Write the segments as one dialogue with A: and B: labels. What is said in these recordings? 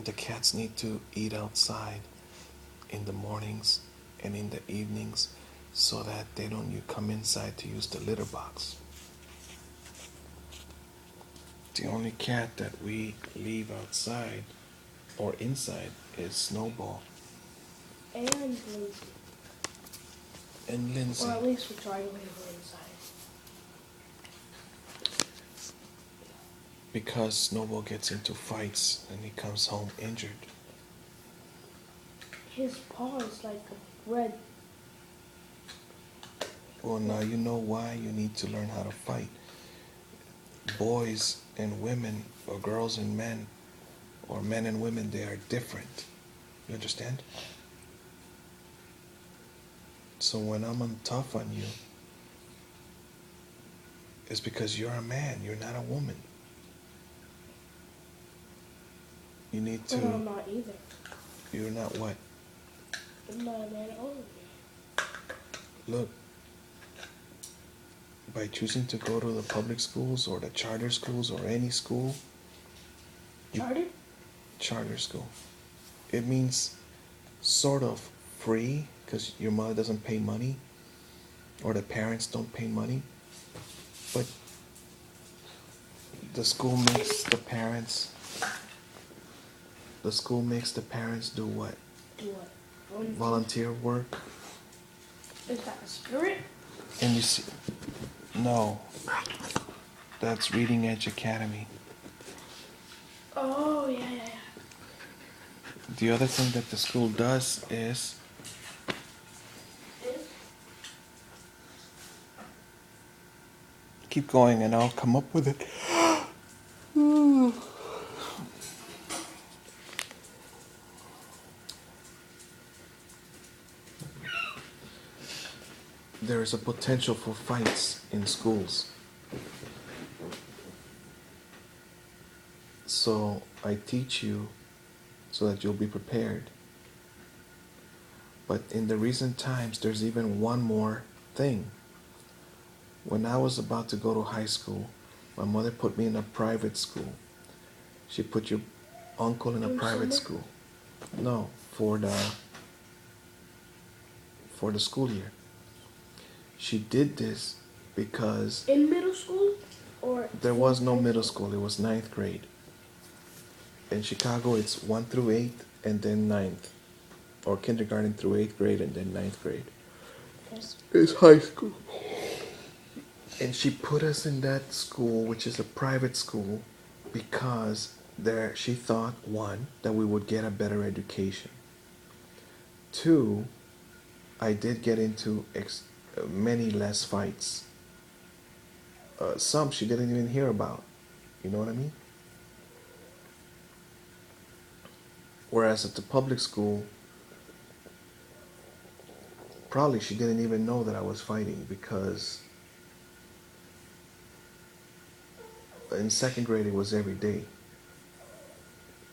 A: The cats need to eat outside in the mornings and in the evenings so that they don't you come inside to use the litter box. The only cat that we leave outside or inside is Snowball
B: And Lindsay.
A: and Lindsay.
B: Or at least we try to leave her inside.
A: Because Snowball gets into fights and he comes home injured.
B: His paw is like a red.
A: Well, now you know why you need to learn how to fight. Boys and women, or girls and men, or men and women, they are different. You understand? So when I'm on tough on you, it's because you're a man, you're not a woman. You need to.
B: But I'm not either.
A: You're not what?
B: I'm not a man only.
A: Look, by choosing to go to the public schools or the charter schools or any school,
B: Charter?
A: charter school, it means sort of free because your mother doesn't pay money or the parents don't pay money, but the school makes the parents do what?
B: Do what?
A: Volunteer work.
B: Is that a spirit?
A: And you see, no, that's Reading Edge Academy.
B: Oh, yeah.
A: The other thing that the school does is keep going and I'll come up with it. There is a potential for fights in schools. So I teach you so that you'll be prepared. But in the recent times, there's even one more thing. When I was about to go to high school, my mother put me in a private school. She put your uncle in a private school. No, for the school year. She did this because
B: in middle school, or
A: there was no middle school. It was ninth grade. In Chicago, it's 1 through 8th and then 9th, or kindergarten through 8th grade and then ninth grade. It's high school. And she put us in that school, which is a private school, because there she thought, one, that we would get a better education. Two, I did get into many less fights. Some she didn't even hear about. You know what I mean? Whereas at the public school, probably she didn't even know that I was fighting because in second grade it was every day.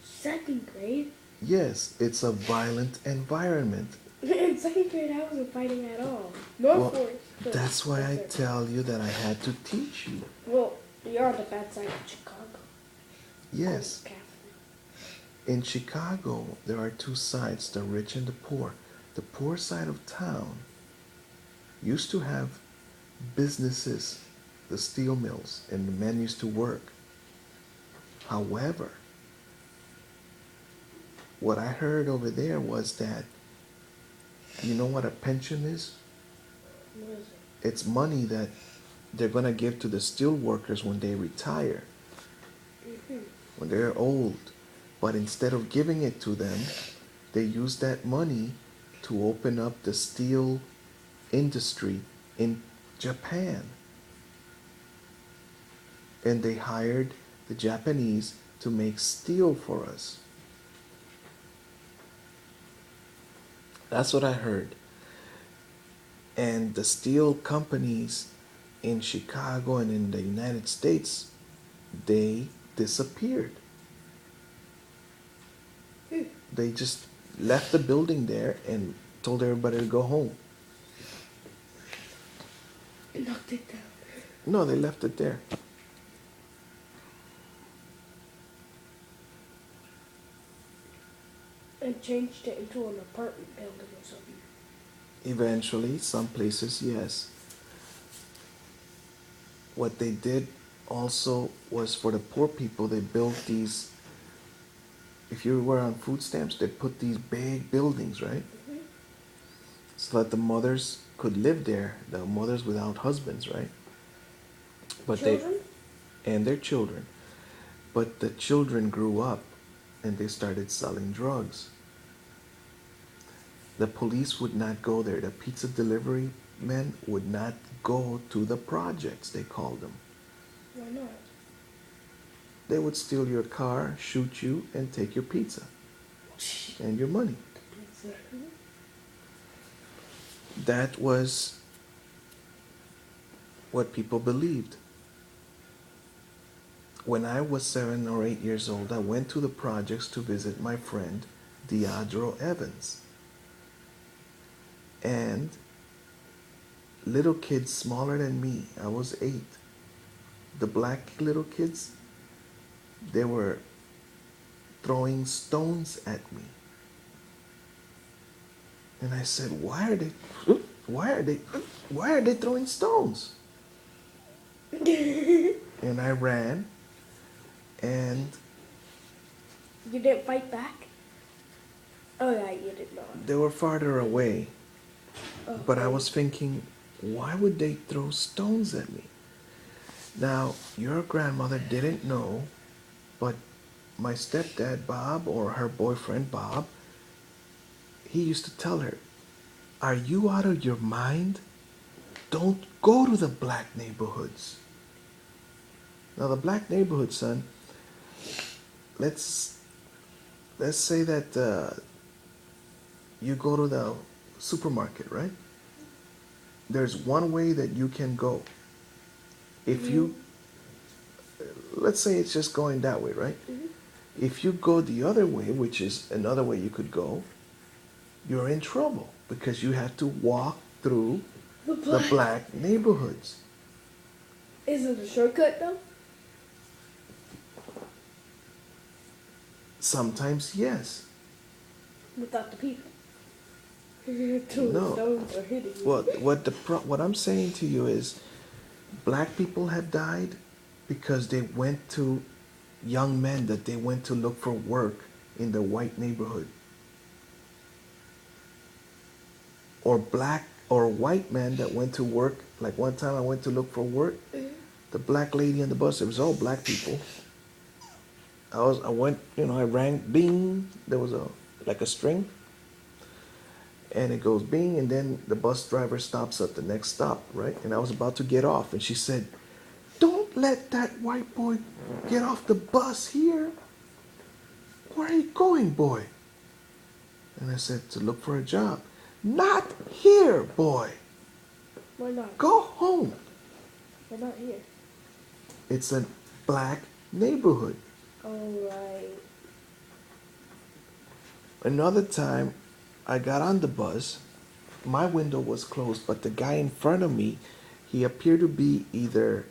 B: Second grade?
A: Yes, it's a violent environment.
B: In second grade, I wasn't fighting at all. Nor fourth.
A: That's why I tell you that I had to teach you.
B: Well, you're on the bad side of Chicago.
A: Yes. In Chicago, there are two sides, the rich and the poor. The poor side of town used to have businesses, the steel mills, and the men used to work. However, what I heard over there was that, you know what a pension is?
B: What is it?
A: It's money that they're going to give to the steel workers when they retire, when they're old. But instead of giving it to them, they use that money to open up the steel industry in Japan. And they hired the Japanese to make steel for us. That's what I heard. And the steel companies in Chicago and in the United States, they disappeared. They just left the building there and told everybody to go home.
B: Knocked it down.
A: No, they left it there.
B: like changed it into an apartment building or something.
A: Eventually, some places, yes. What they did also was for the poor people, they built these, if you were on food stamps, they put these big buildings, right?
B: Mm-hmm.
A: So that the mothers could live there, the mothers without husbands, right? But
B: Children?
A: and their children. But the children grew up and they started selling drugs. The police would not go there. The pizza delivery men would not go to the projects, they called them.
B: Why not?
A: They would steal your car, shoot you, and take your pizza and your money.
B: Exactly.
A: That was what people believed. When I was 7 or 8 years old, I went to the projects to visit my friend, Deandro Evans. And little kids smaller than me, I was 8. The black little kids, they were throwing stones at me. And I said, why are they throwing stones? And I ran, and
B: You didn't fight back? Oh yeah, you did not.
A: they were farther away.
B: Oh,
A: But I was thinking, why would they throw stones at me? Now, your grandmother didn't know, but my stepdad, Bob, or her boyfriend, Bob, he used to tell her, are you out of your mind? Don't go to the black neighborhoods. Now, the black neighborhood, son, let's say that you go to the supermarket, right? There's one way that you can go. If you, let's say it's just going that way, right?
B: Mm-hmm.
A: If you go the other way, which is another way you could go, you're in trouble because you have to walk through the black neighborhoods.
B: Is it a shortcut though?
A: Sometimes, yes.
B: Without the people.
A: No.
B: Stones are hitting you.
A: What I'm saying to you is, black people have died because they went to young men that they went to look for work in the white neighborhood. Or black or white men that went to work. Like one time I went to look for work. The black lady on the bus, it was all black people. I went, I rang, bing, there was like a string. And it goes bing, and then the bus driver stops at the next stop, right? And I was about to get off, and she said, don't let that white boy get off the bus here. Where are you going, boy? And I said, to look for a job. Not here, boy.
B: Why not?
A: Go home.
B: Why not here?
A: It's a black neighborhood.
B: Alright.
A: Another time, I got on the bus. My window was closed, but the guy in front of me, he appeared to be either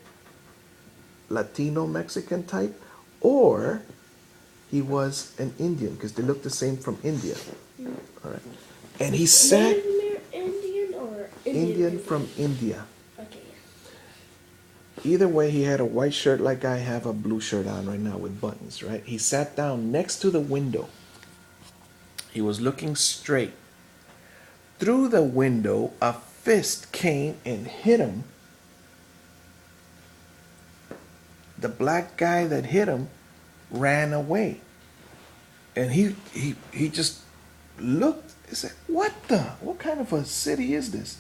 A: Latino Mexican type or he was an Indian because they look the same from India. All right. And he sat
B: Native Indian or
A: Indian from India.
B: Okay.
A: Either way, he had a white shirt like I have a blue shirt on right now with buttons, right? He sat down next to the window. He was looking straight. Through the window, a fist came and hit him. The black guy that hit him ran away. And he just looked and said, what kind of a city is this?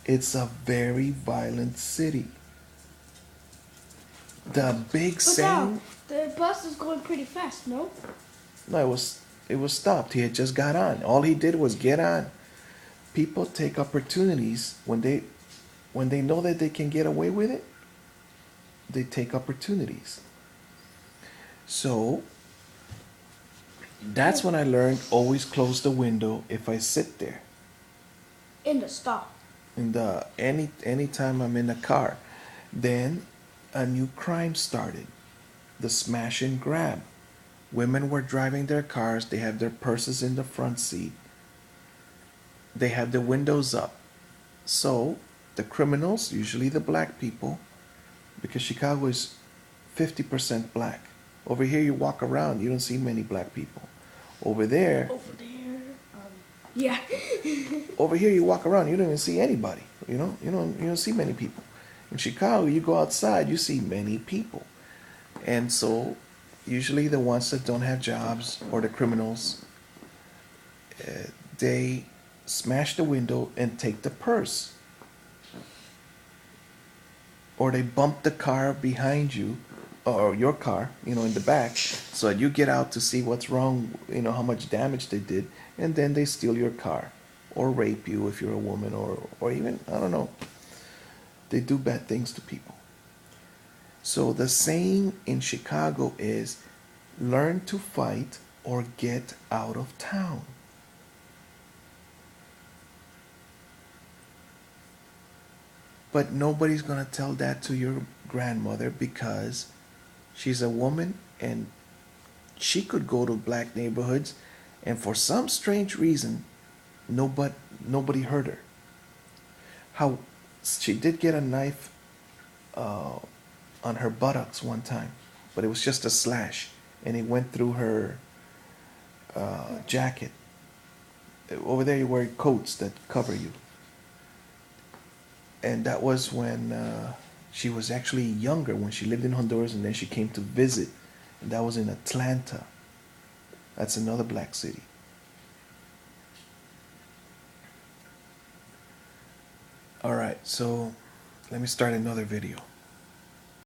A: It's a very violent city. The big saying.
B: The bus is going pretty fast, no?
A: No, it was stopped. He had just got on. All he did was get on. People take opportunities when they know that they can get away with it. They take opportunities. So that's when I learned always close the window if I sit there.
B: In the stop.
A: Anytime I'm in a car. Then a new crime started. The smash and grab. Women were driving their cars, they have their purses in the front seat, they have the windows up. So the criminals, usually the black people, because Chicago is 50% black. Over here, you walk around, you don't see many black people. Over there,
B: yeah.
A: over here, you walk around, you don't even see anybody. You don't see many people. In Chicago, you go outside, you see many people, and so usually the ones that don't have jobs or the criminals, they smash the window and take the purse, or they bump the car behind you or your car, in the back, so that you get out to see what's wrong, how much damage they did, and then they steal your car or rape you if you're a woman, or even, I don't know, they do bad things to people. So the saying in Chicago is learn to fight or get out of town. But nobody's going to tell that to your grandmother because she's a woman and she could go to black neighborhoods and for some strange reason nobody hurt her. How she did get a knife on her buttocks one time, but it was just a slash and it went through her jacket. Over there you wear coats that cover you. And that was when she was actually younger, when she lived in Honduras, and then she came to visit, and that was in Atlanta. That's another black city. All right, so let me start another video.